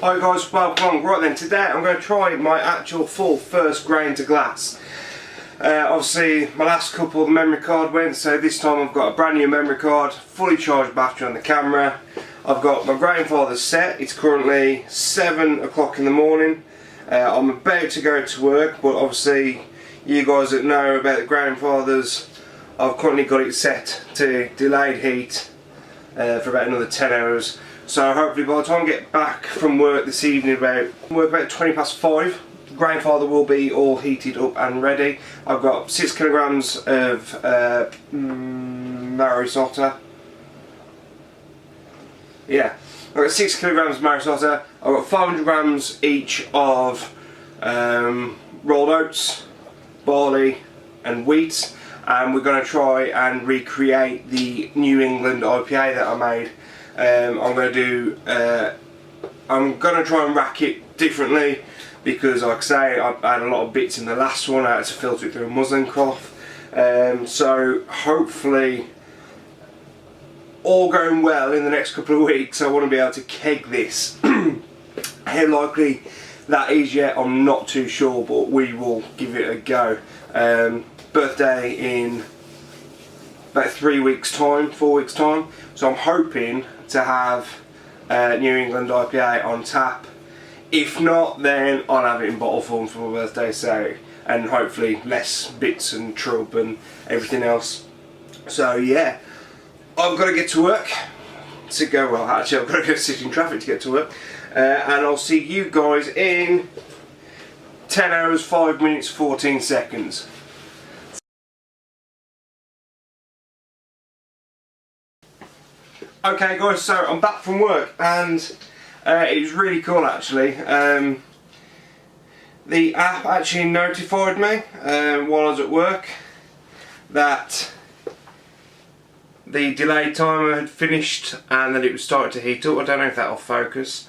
Hi guys, welcome along. Right then, today I'm going to try my actual full first grain to glass. Obviously my last couple the memory card went, so this time I've got a brand new memory card, fully charged battery on the camera. I've got my Grainfather set. It's currently 7 o'clock in the morning. I'm about to go to work, but obviously you guys that know about the Grainfathers, I've currently got it set to delayed heat for about another 10 hours. So hopefully by the time I get back from work this evening, about 20 past 5, Grainfather will be all heated up and ready. I've got 6 kilograms of marisota. Yeah, I've got 6 kilograms of marisota. I've got 500 grams each of rolled oats, barley and wheat, and we're going to try and recreate the New England IPA that I made. I'm going to try and rack it differently because, like I say, I had a lot of bits in the last one. I had to filter it through a muslin cloth. So hopefully, all going well in the next couple of weeks, I want to be able to keg this. How likely that is yet, I'm not too sure, but we will give it a go. Birthday in about 3 weeks time, 4 weeks time, so I'm hoping to have New England IPA on tap. If not, then I'll have it in bottle form for my birthday, so, and hopefully less bits and trub and everything else. So yeah, I've got to get to work to go, well actually I've got to go sit in traffic to get to work, and I'll see you guys in 10 hours 5 minutes 14 seconds. Okay guys, so I'm back from work and it was really cool actually. The app actually notified me while I was at work that the delay timer had finished and that it was starting to heat up. I don't know if that'll focus.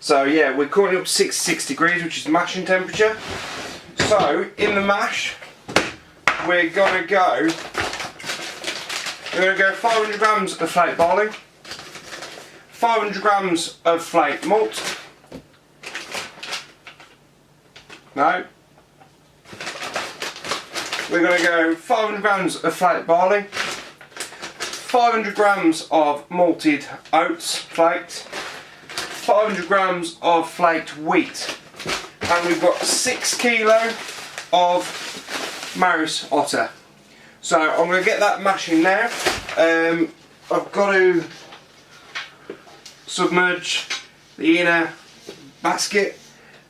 So yeah, we're currently up to 66 degrees, which is mashing temperature. So in the mash, we're going to go 500 grams of flake barley, 500 grams of flake malt. No. We're going to go 500 grams of flake barley, 500 grams of malted oats flaked, 500 grams of flaked wheat, and we've got 6 kilo of marisota. So I'm going to get that mashing now. I've got to submerge the inner basket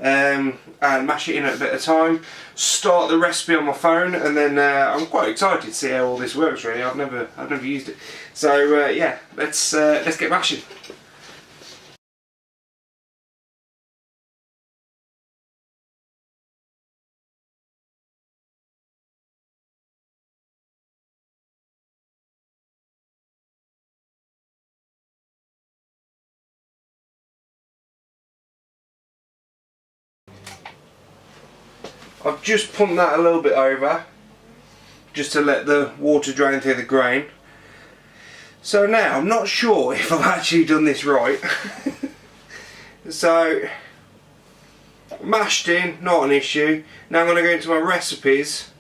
and mash it in at a bit of time. Start the recipe on my phone, and then I'm quite excited to see how all this works. Really, I've never used it. So yeah, let's get mashing. I've just pumped that a little bit over, just to let the water drain through the grain. So now, I'm not sure if I've actually done this right. So, mashed in, not an issue. Now I'm going to go into my recipes.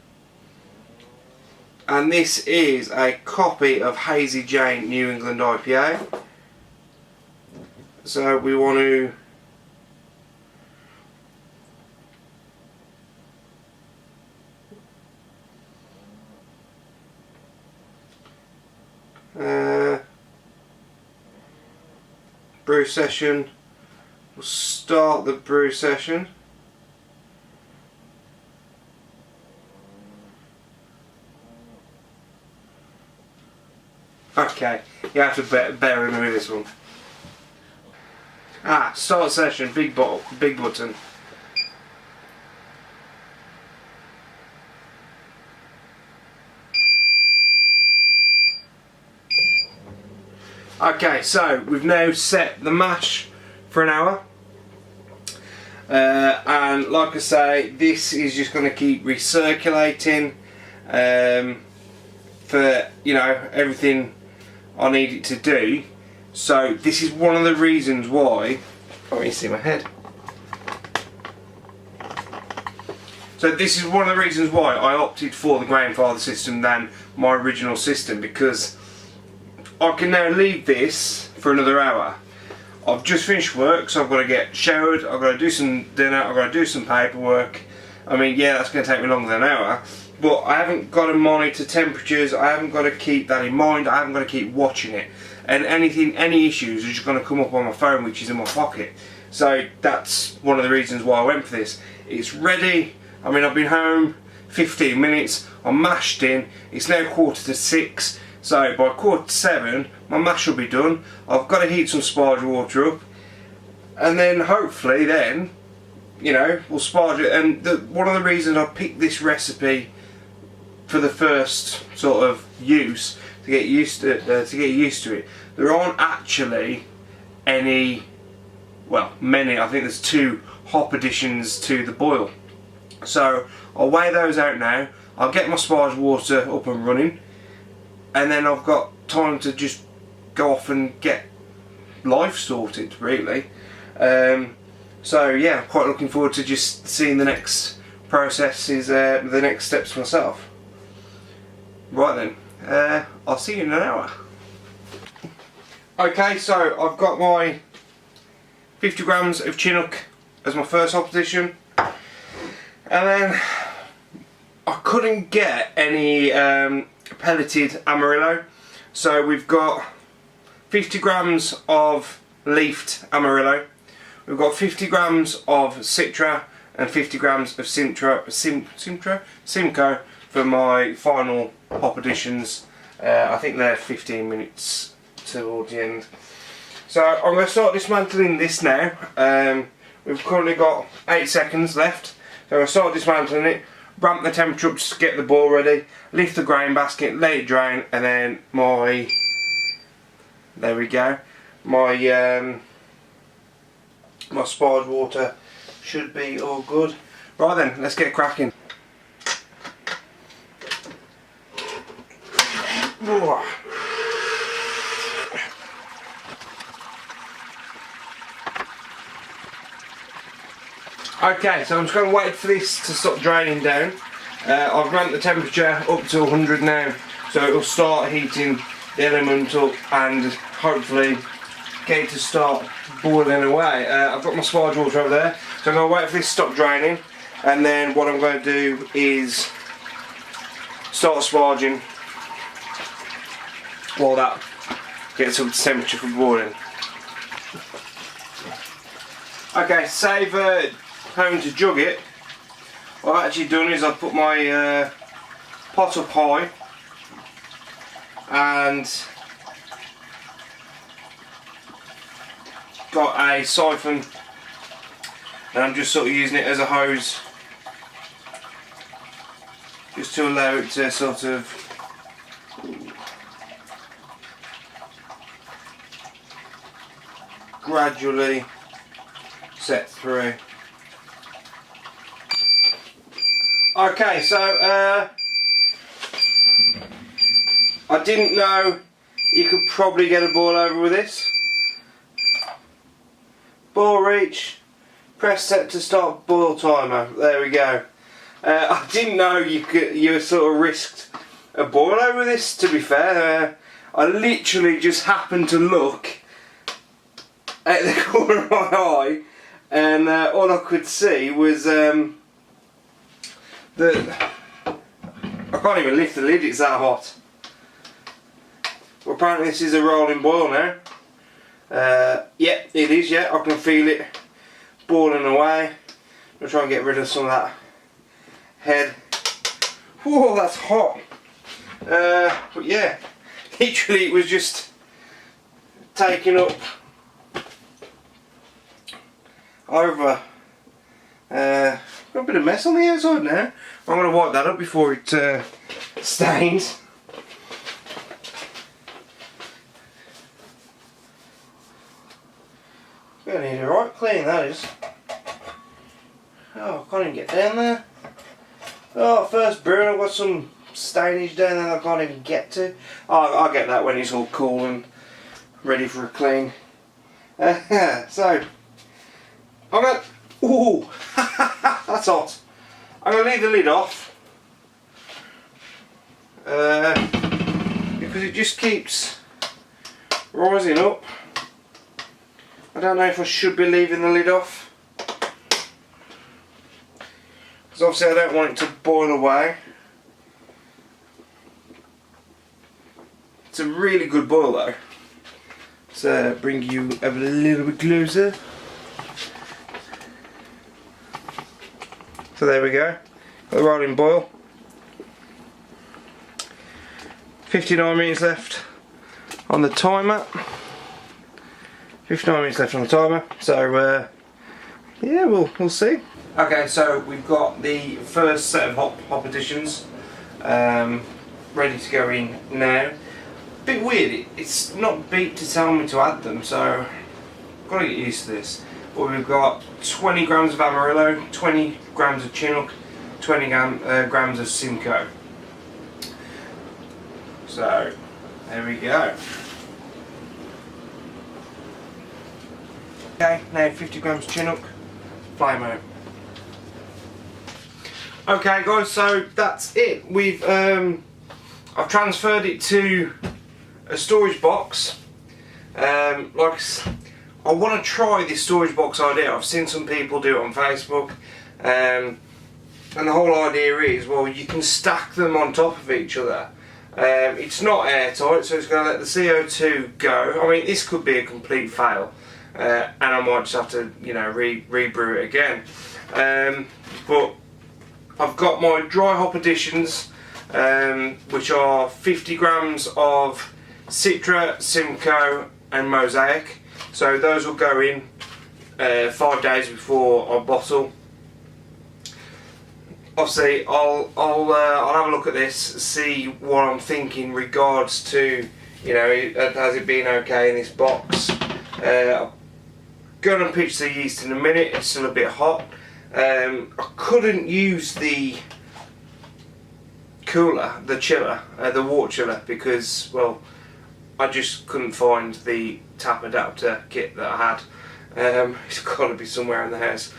And this is a copy of Hazy Jane New England IPA. So we want to brew session. We'll start the brew session. Okay, you have to bear with me with this one. Start session, big button. Okay, so we've now set the mash for an hour, and like I say, this is just going to keep recirculating for, you know, everything I need it to do. So this is one of the reasons why, oh, you see my head. So this is one of the reasons why I opted for the Grainfather system than my original system, because I can now leave this for another hour. I've just finished work, so I've got to get showered, I've got to do some dinner, I've got to do some paperwork. I mean, yeah, that's going to take me longer than an hour, but I haven't got to monitor temperatures, I haven't got to keep that in mind, I haven't got to keep watching it. And any issues are just going to come up on my phone, which is in my pocket. So that's one of the reasons why I went for this. It's ready. I mean, I've been home 15 minutes, I'm mashed in, it's now 6:15, so by 7:15 my mash will be done. I've got to heat some sparge water up, and then hopefully then, you know, we'll sparge it. And one of the reasons I picked this recipe for the first sort of use, to get used to it, there aren't actually any, well, many, I think there's 2 hop additions to the boil. So I'll weigh those out now, I'll get my sparge water up and running, and then I've got time to just go off and get life sorted, really. So yeah, I'm quite looking forward to just seeing the next processes, the next steps myself. Right then, I'll see you in an hour. Okay, so I've got my 50 grams of Chinook as my first hop addition. And then I couldn't get any pelleted Amarillo, so we've got 50 grams of leafed Amarillo, we've got 50 grams of Citra and 50 grams of Simcoe for my final hop additions. I think they're 15 minutes towards the end. So I'm going to start dismantling this now. We've currently got 8 seconds left. So I'll start dismantling it, ramp the temperature up to get the boil ready, lift the grain basket, let it drain, and then there we go, my sparge water should be all good. Right then, let's get cracking. Okay, so I'm just going to wait for this to stop draining down. I've ramped the temperature up to 100 now, so it'll start heating the element up and hopefully get it to start boiling away. I've got my sparge water over there, so I'm going to wait for this to stop draining, and then what I'm going to do is start sparging while that gets up to temperature for boiling. Okay, save having to jug it. What I've actually done is I've put my pot up high and got a siphon, and I'm just sort of using it as a hose just to allow it to sort of gradually set through. Okay, so I didn't know you could probably get a boil over with this. Boil reach, press set to start boil timer. There we go. I didn't know you sort of risked a boil over this, to be fair. I literally just happened to look at the corner of my eye, and all I could see was I can't even lift the lid, it's that hot. Well, apparently this is a rolling boil now. Yeah, it is, yeah, I can feel it boiling away. I'm going to try and get rid of some of that head. Whoa, that's hot. But yeah, literally it was just taking up over. Got a bit of mess on the outside now. I'm going to wipe that up before it stains. Going to need a right clean, that is. Oh, I can't even get down there. Oh, first burn, I've got some stainage down there that I can't even get to. Oh, I'll get that when it's all cool and ready for a clean. So I'm gonna, ooh, that's hot. I'm gonna leave the lid off because it just keeps rising up. I don't know if I should be leaving the lid off because obviously I don't want it to boil away. It's a really good boil though. So bring you over a little bit closer. So there we go. Got the rolling boil. 59 minutes left on the timer. 59 minutes left on the timer. So yeah, we'll see. Okay, so we've got the first set of hop additions ready to go in now. Bit weird, it's not beat to tell me to add them, so I've got to get used to this. But we've got 20 grams of Amarillo, 20 grams of Chinook, 20 grams of Simcoe. So there we go. Okay, now 50 grams of Chinook, flame out. Okay guys, so that's it. We've I've transferred it to a storage box. I want to try this storage box idea. I've seen some people do it on Facebook, and the whole idea is, well, you can stack them on top of each other. It's not airtight, so it's going to let the CO2 go. I mean, this could be a complete fail, and I might just have to, you know, rebrew it again. But I've got my dry hop additions, which are 50 grams of Citra, Simcoe and Mosaic. So those will go in 5 days before I bottle. Obviously I'll have a look at this, see what I'm thinking regards to, you know, has it been okay in this box. I'm going to pitch the yeast in a minute. It's still a bit hot. I couldn't use the cooler, the chiller, the water chiller, because, well, I just couldn't find the tap adapter kit that I had. It's got to be somewhere in the house.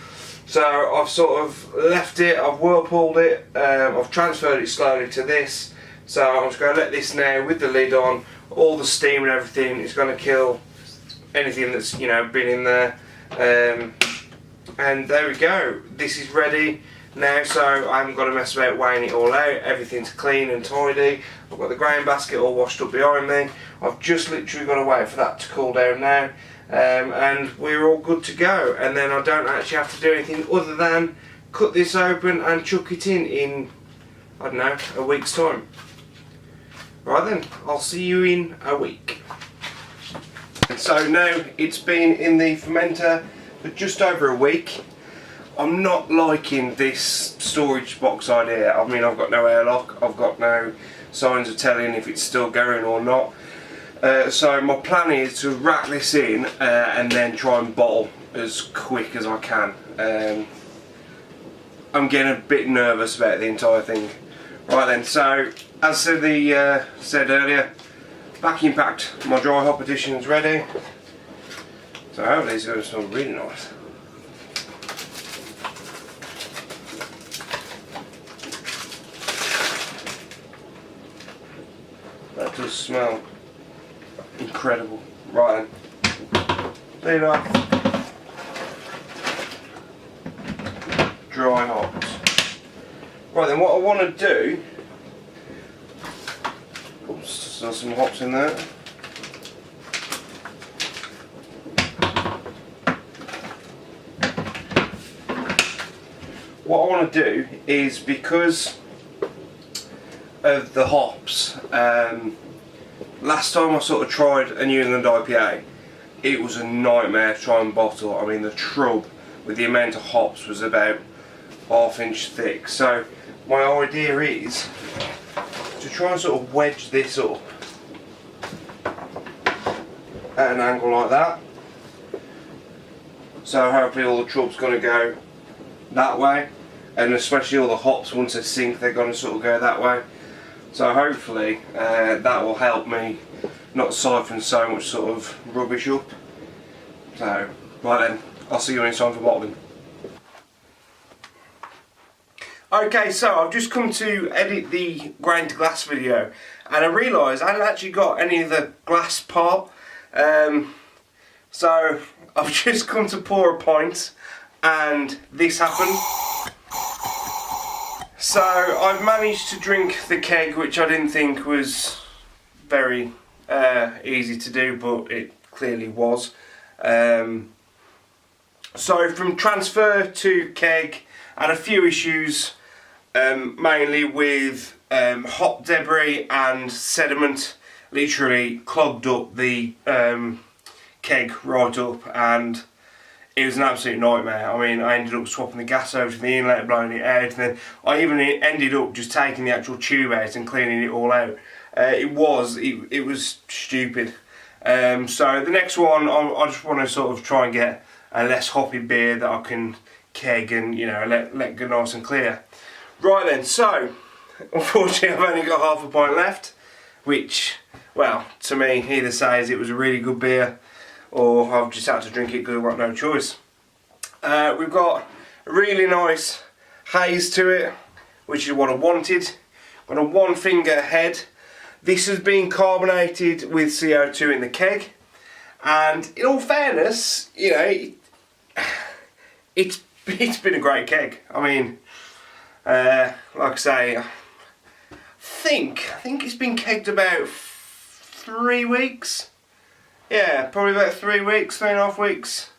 So I've sort of left it, I've whirlpooled it, I've transferred it slowly to this. So I'm just going to let this now with the lid on, all the steam and everything. It's going to kill anything that's, you know, been in there. And there we go, this is ready now, so I haven't got to mess about weighing it all out. Everything's clean and tidy. I've got the grain basket all washed up behind me. I've just literally got to wait for that to cool down now, and we're all good to go. And then I don't actually have to do anything other than cut this open and chuck it in I don't know, a week's time. Right then, I'll see you in a week. So now it's been in the fermenter for just over a week. I'm not liking this storage box idea. I mean, I've got no airlock, I've got no signs of telling if it's still going or not. So my plan is to rack this in and then try and bottle as quick as I can. I'm getting a bit nervous about the entire thing. Right then, so as said earlier, vacuum packed my dry hop additions ready. So hopefully it's going to smell really nice. That does smell incredible. Right then, lid off. Dry hops. Right then, what I want to do, oops, there's some hops in there. What I want to do is, because of the hops, last time I sort of tried a New England IPA, it was a nightmare to try and bottle. I mean, the trub with the amount of hops was about ½ inch thick. So my idea is to try and sort of wedge this up at an angle like that. So hopefully all the trub's going to go that way, and especially all the hops, once they sink, they're going to sort of go that way. So hopefully that will help me not siphon so much sort of rubbish up. So, right then, I'll see you when it's time for bottling. Okay, so I've just come to edit the grain to glass video, and I realised I hadn't actually got any of the glass part. So I've just come to pour a pint, and this happened. So I've managed to drink the keg, which I didn't think was very easy to do, but it clearly was. So from transfer to keg, I had a few issues, mainly with hop debris and sediment. Literally clogged up the keg right up, and it was an absolute nightmare. I mean, I ended up swapping the gas over to the inlet, blowing it out, and then I even ended up just taking the actual tube out and cleaning it all out. It was stupid. So the next one, I just want to sort of try and get a less hoppy beer that I can keg and, you know, let go nice and clear. Right then, so unfortunately I've only got half a pint left, which, well, to me either says it was a really good beer or I've just had to drink it because I've got no choice. We've got a really nice haze to it, which is what I wanted. Got a 1 finger head. This has been carbonated with CO2 in the keg, and in all fairness, you know, it's been a great keg. I mean, like I say, I think it's been kegged about 3 weeks. Yeah, probably about 3 weeks, 3.5 weeks.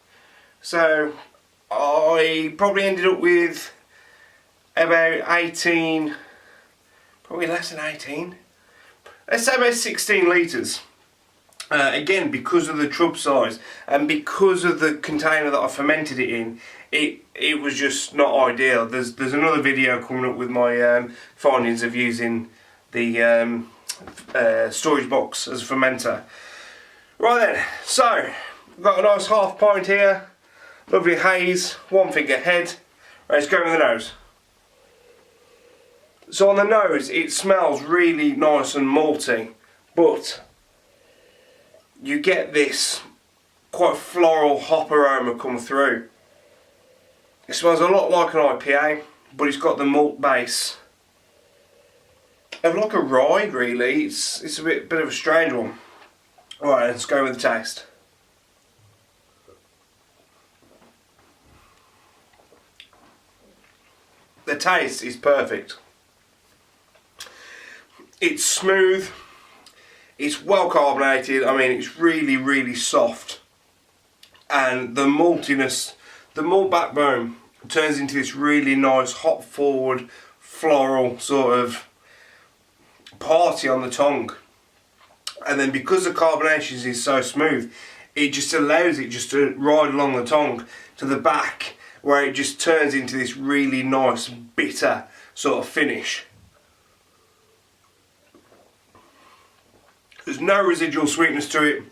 So I probably ended up with about 18, probably less than 18. Let's say about 16 litres. Again, because of the trub size and because of the container that I fermented it in, it was just not ideal. There's another video coming up with my findings of using the storage box as a fermenter. Right then, so we've got a nice half pint here, lovely haze, 1 finger head. Right, let's go with the nose. So on the nose it smells really nice and malty, but you get this quite floral hop aroma come through. It smells a lot like an IPA, but it's got the malt base of like a rye really. It's a bit of a strange one. Alright, let's go with the taste. The taste is perfect. It's smooth, it's well carbonated, I mean it's really, really soft, and the maltiness, the malt backbone turns into this really nice hop forward floral sort of party on the tongue. And then because the carbonation is so smooth, it just allows it just to ride along the tongue to the back, where it just turns into this really nice bitter sort of finish. There's no residual sweetness to it.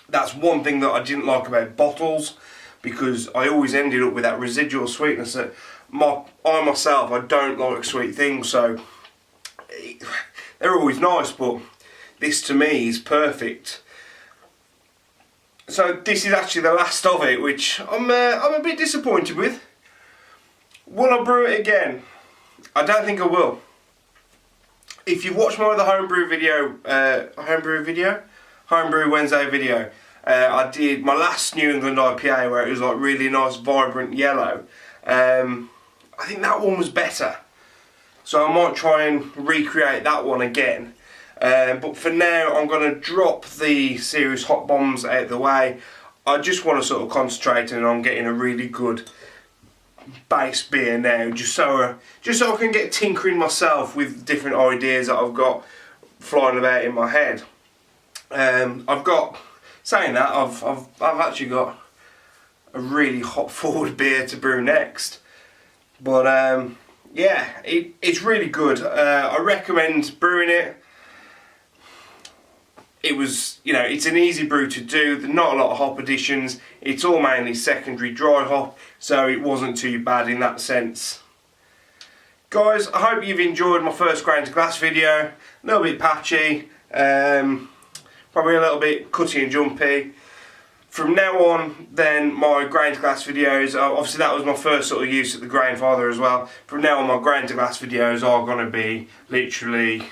That's one thing that I didn't like about bottles, because I always ended up with that residual sweetness that I myself, I don't like sweet things, so they're always nice, but this to me is perfect. So this is actually the last of it, which I'm a bit disappointed with. Will I brew it again? I don't think I will. If you've watched my other homebrew Wednesday video, I did my last New England IPA where it was like really nice vibrant yellow. I think that one was better, so I might try and recreate that one again. But for now I'm going to drop the Serious Hot Bombs out of the way. I just want to sort of concentrate on getting a really good base beer now, just so I can get tinkering myself with different ideas that I've got flying about in my head. I've actually got a really hop forward beer to brew next, but yeah, it's really good. I recommend brewing it. It was, you know, it's an easy brew to do. There's not a lot of hop additions. It's all mainly secondary dry hop, so it wasn't too bad in that sense. Guys, I hope you've enjoyed my first grain to glass video. A little bit patchy. Probably probably a little bit cutty and jumpy. From now on, then, my grain to glass videos, obviously that was my first sort of use at the Grainfather as well. From now on, my grain to glass videos are going to be literally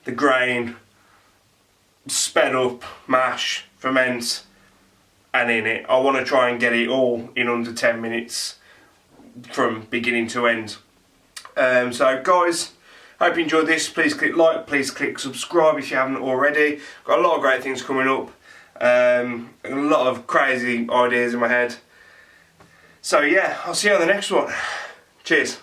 the grain, sped up, mash, ferment, and in it. I want to try and get it all in under 10 minutes from beginning to end. So guys, hope you enjoyed this. Please click like, please click subscribe if you haven't already. Got a lot of great things coming up. A lot of crazy ideas in my head. So yeah, I'll see you on the next one. Cheers.